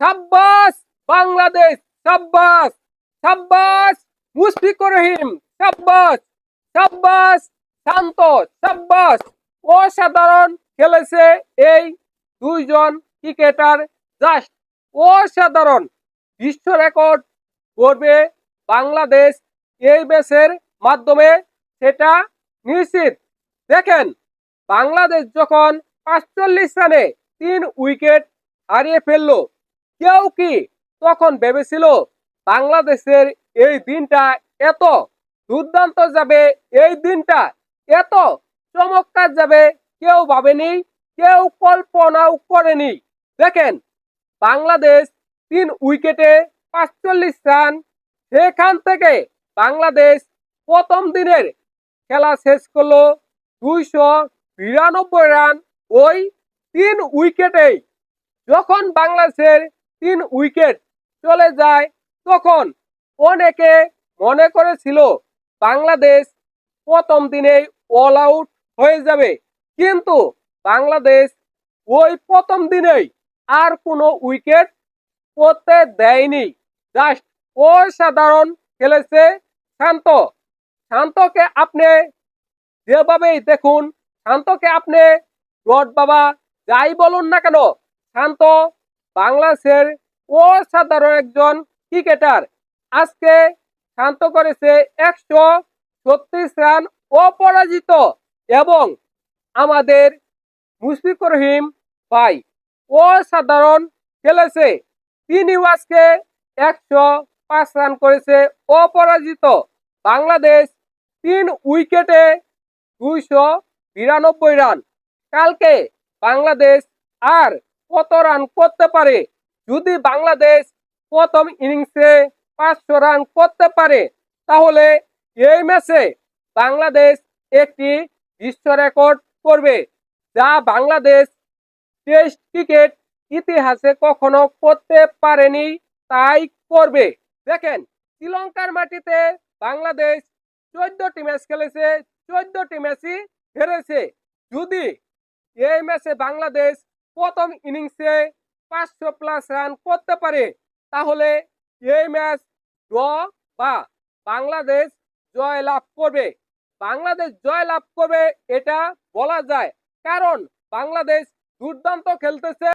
সাব্বাস বাংলাদেশ, সাব্বাস সাব্বাস মুশফিকুর রহিম, সাব্বাস সাব্বাস শান্ত, সাব্বাস। অসাধারণ খেলেছে এই দুইজন ক্রিকেটার, জাস্ট অসাধারণ। বিশ্ব রেকর্ড করবে বাংলাদেশ এই ম্যাচের মাধ্যমে, সেটা নিশ্চিত। দেখেন, বাংলাদেশ যখন ৪৫ রানে ৩ উইকেট হারিয়ে ফেললো, কেউ কি তখন ভেবেছিল বাংলাদেশের এই দিনটা এত দুর্দান্ত যাবে, এই দিনটা এত চমৎকার যাবে? কেউ ভাবেনি, কেউ কল্পনাও করেনি। দেখেন, বাংলাদেশ ৩ উইকেটে ৪৫ রান, সেখান থেকে বাংলাদেশ প্রথম দিনের খেলা শেষ করলো ২৯২ রান ওই ৩ উইকেটেই। যখন বাংলাদেশের ৩ উইকেট চলে যায়, তখন অনেকে মনে করেছিল বাংলাদেশ প্রথম দিনেই অল আউট হয়ে যাবে, কিন্তু বাংলাদেশ ওই প্রথম দিনেই আর কোনো উইকেট পড়তে দেয়নি। জাস্ট অসাধারণ খেলেছে শান্ত। শান্তকে আপনি যেভাবেই দেখুন, শান্তকে আপনি গড বাবা যাই বলুন না কেন, শান্ত বাংলাদেশের অসাধারণ একজন ক্রিকেটার। আজকে শান্ত করেছে ১৩৬ রান অপরাজিত, এবং আমাদের মুশফিকুর রহিম ভাই অসাধারণ খেলেছে। তিনি আজকে ১০৫ রান করেছে অপরাজিত। বাংলাদেশ ৩ উইকেটে ২৯২ রান। কালকে বাংলাদেশ আর কত রান করতে পারে? যদি বাংলাদেশ প্রথম ইনিংসে ৫০০ রান করতে পারে, তাহলে এই ম্যাচে বাংলাদেশ একটি বিশ্ব রেকর্ড করবে, যা বাংলাদেশ টেস্ট ক্রিকেট ইতিহাসে কখনো করতে পারেনি, তাই করবে। দেখেন, শ্রীলঙ্কার মাটিতে বাংলাদেশ ১৪টি ম্যাচ খেলেছে, ১৪টি ম্যাচই হেরেছে। যদি এই ম্যাচে বাংলাদেশ প্রথম ইনিংসে ৫০০+ রান করতে পারে, তাহলে এই ম্যাচ ড্র বা বাংলাদেশ জয় লাভ করবে। বাংলাদেশ জয় লাভ করবে এটা বলা যায়, কারণ বাংলাদেশ দুর্দান্ত খেলতেছে।